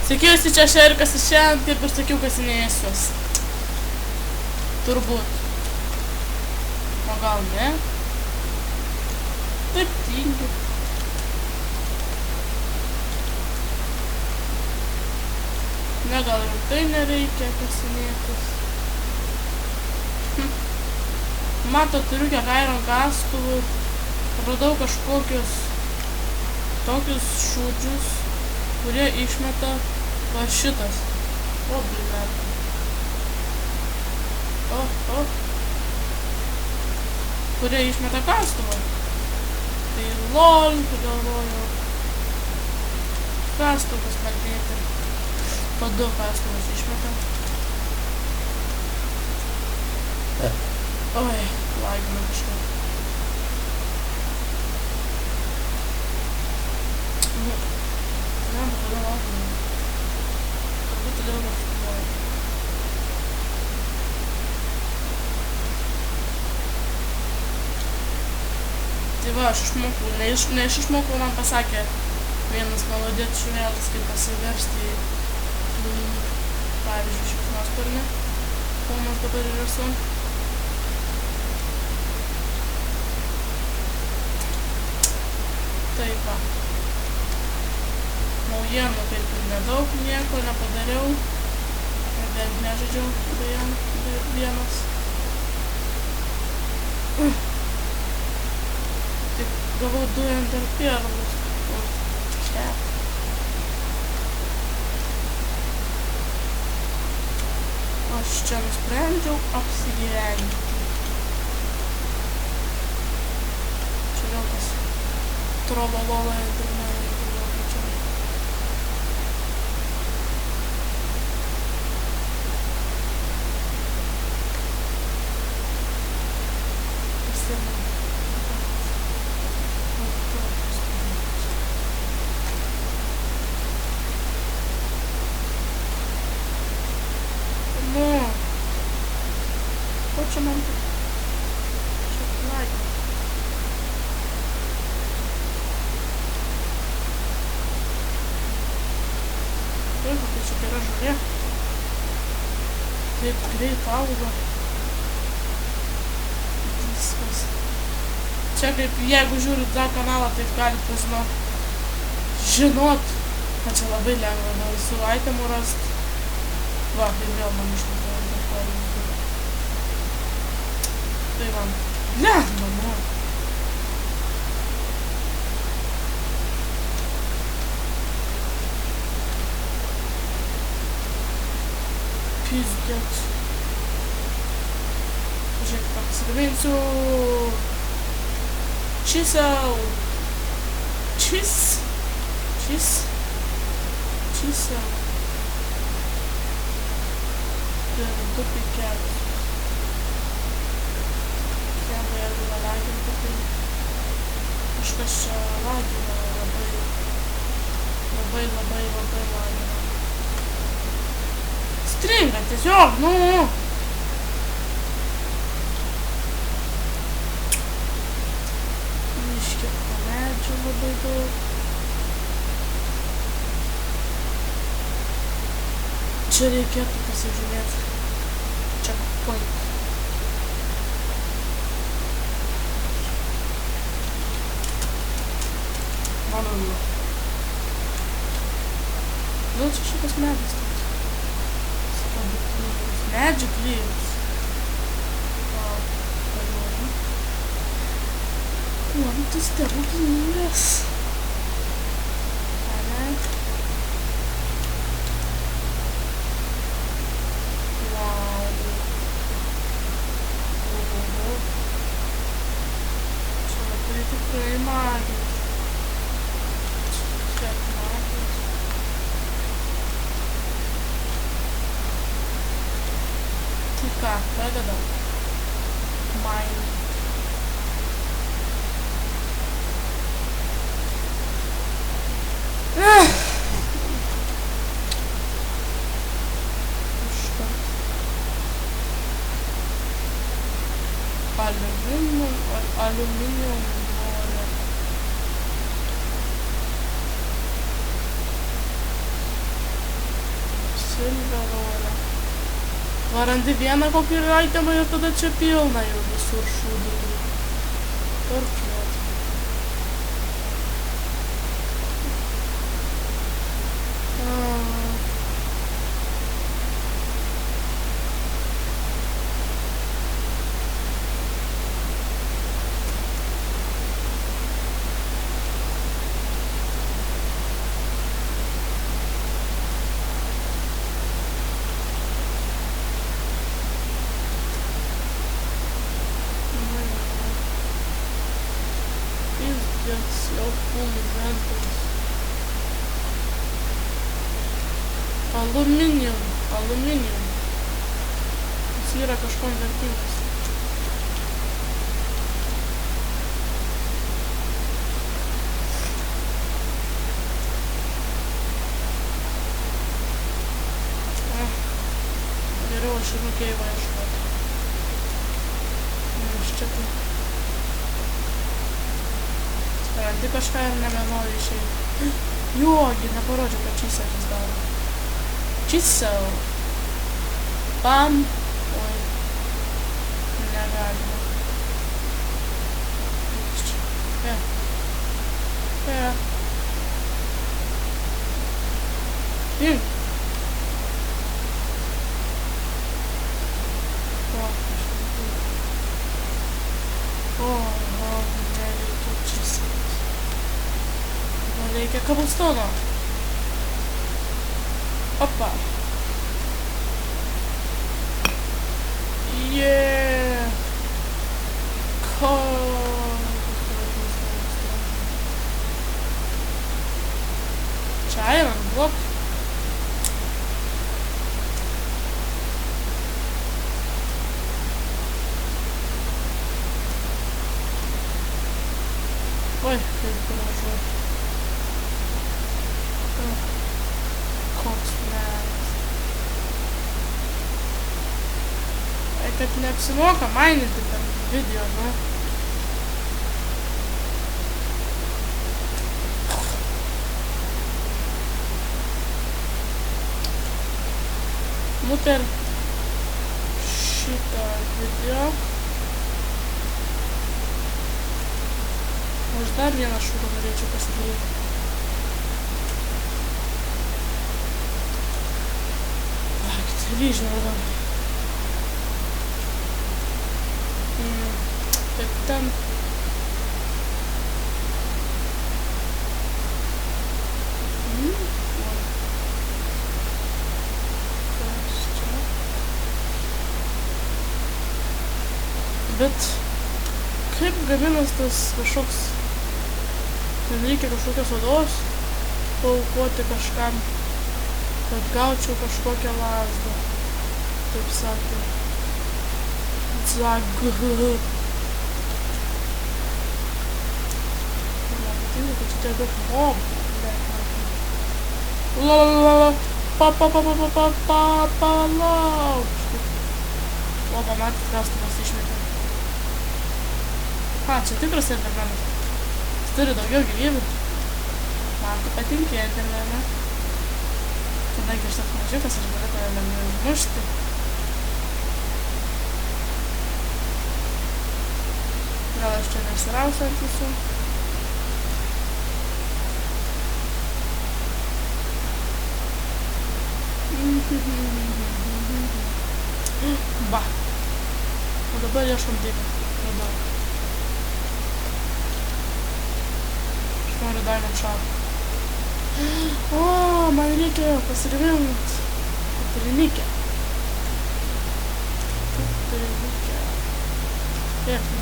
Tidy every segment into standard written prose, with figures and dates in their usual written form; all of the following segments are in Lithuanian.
Sakiausi, čia šerikas iš šiandien, kaip ir sakiau, kasinėsiuos. Turbūt. O gal ne? Taip tingi. Ne, gal rimtai nereikia kasinėtis. Mato, turiu kiek iron kastuvų. Radau kažkokius tokius šūdžius, kurie išmeta va šitas. O, blinarka. O. Kurie išmeta kastuvą. Tai lol, pagalvoju. Kastuvas magdėti. Po 2 kastuvas išmeta. Oi, lagina kažką. Ne, tada lagina. Turbūt todėl nefilmuoju. Tai va, aš išmokau, ne aš išmokau, man pasakė vienas malodėt švelas, kaip pasiversti į, pavyzdžiui, šikšnosparnį, kol mes dabar ir esu. Taip va. Naujienų kaip ir nedaug, nieko nepadariau. Ir bent nežaidžiau vienas. Tik gavau 2 enderperlus. Čia. Aš čia nusprendžiau apsigyventi. Čia vėl tas trololola endermenai. Čia man taip. Čia lagina. Taip, tai čia gera žolė. Taip greit auga. Viskas. Čia kaip jeigu žiūrit tą kanalą, taip galit žinot, kad čia labai lengva visų itemų rast. Va, ir vėl man išmetė. Tai man. Ne, mama. Pizdec. Žiūrėk, pasigaminsiu. Chisel. Chisel. 2 pikelis. Jeigu nelaginti, tai kažkas čia lagina labai lagina. Stringa tiesiog, nu. Iškirpta medžių labai daug. Čia reikėtų pasižiūrėti. Čia point. Nu, čia šitas medis toks. Stebuklingas. Medžių klijus. O, pažiūrėjau. Kuo tu stebuklingas? Ane? Wow. Čia labai tikrai magija. Ką, pradedam. Mine. Aluminium noriu. Silverolė. Varandi vieną kokį itemą ir tada čia pilna jau visur šūdų. Torčiuot. Jau full inventorius. Aluminium. Jis yra kažkuom vertingas. Geriau aš ir nukėjimą ieškoti. Iš čia tai. Randi kažką ir nebenori išeiti. Jogi, neparodžiau, kad čyselis daro. Čysel. Bam. Oi. Negalima. Imk. Nereikia čyselis. Reikia cobblestone'o. Opa. Yeah. Čia iron block. Oi, kaip gražu. Koks menas. Kad neapsimoka mainyti per video, ne? Nu per šitą video aš dar vieną šūdą norėčiau pasidaryti. Ryžių radau. Bet ten... Bet... Kaip gaminas tas kažkoks... Ten reikia kažkokios odos paaukoti kažkam, kad gaučiau kažkokią lazdą. Taip sakė. Zag. Matau, kad čia tiek daug mobų. Lalalala. Lauk. O, pamatė, tikriausiai išmetė. Čia tikras endermenas. Jis turi daugiau gyvybių. Man tu patinki endermeną. Kadangi aš toks mažiukas, aš galiu tave lengvai užmušti. Gal aš čia nesirausiu ant visų. Va. O dabar ieškom dėmę. Radau. Aš noriu diamond shard. O, man reikia pasirinkti Patrininkę. Kiek, ne?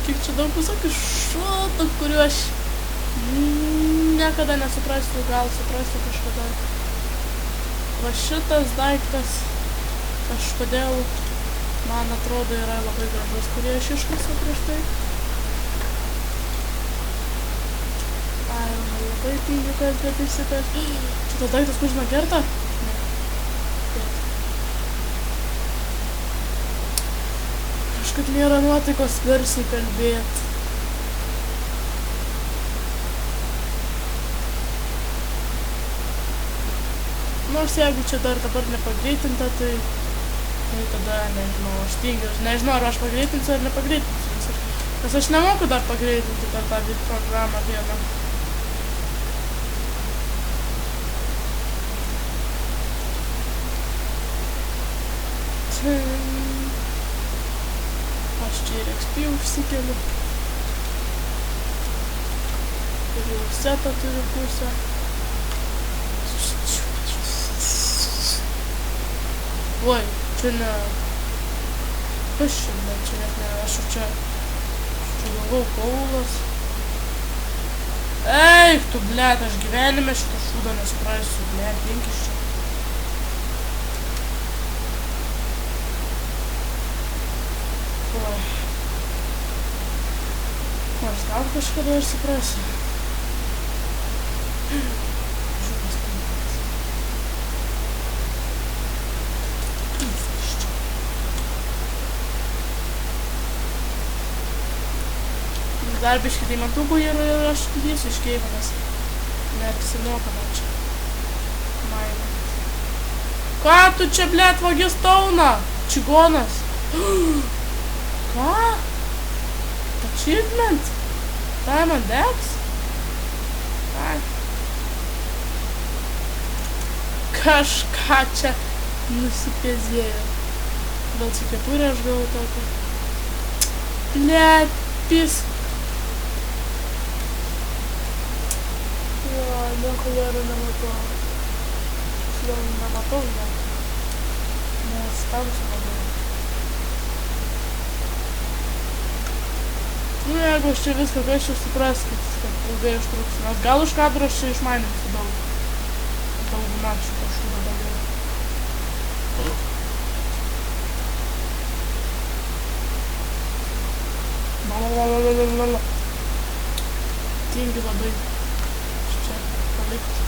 Kiek čia daug visokių šotų, kuriuo aš niekada nesuprasiu, gal suprasiu kažkada. Va šitas daiktas kažkodėl, man atrodo, yra labai gražus, kurį aš iškasiau prieš tai. Ai, labai tingiukas, bet įsikas. Šitas daiktas kužina kerta? Ne. Kažkaip nėra nuotaikos garsiai kalbėti. Nors jeigu čia dar dabar nepagreitinta, tai tada nežinau, aš tingiu. Nežinau, ar aš pagreitinsiu ar nepagreitinsiu. Nes aš nemoku dar pagreitinti per tą programą vieną. Aš čia ir XP užsikeliu. Ir jau setą turiu pusę. Oi, čia ne... Kas čia, bet čia net ne... Aš čia galvau kaulas. Eik tu, blet, aš gyvenime šitą šūdą nesuprasiu, blet, linkis čia. Oi. Nors gal kažkada ir suprasiu. Dar biškį deimantukų ir aš lysiu iš keivą, nes neapsimoka man čia. Maina. Ką tu čia, blet, vagis tauna? Čigonas. Ką? Achievement? Diamond X? Ai. Kažką čia nusipėzėjo. Gal čia kepurę aš gavau tokią. Blet, pis. Nieko gero nematau. Jau nematau, ne. Nes tamsu labai. Nu, jeigu aš čia viską gaišiu, supraskit, kad ilgai užtruks. Nes gal už kadro aš čia išmaininsiu daug. Daugumą šito šūdo daugiau. Lalalala. Tingi labai. Čia palikti.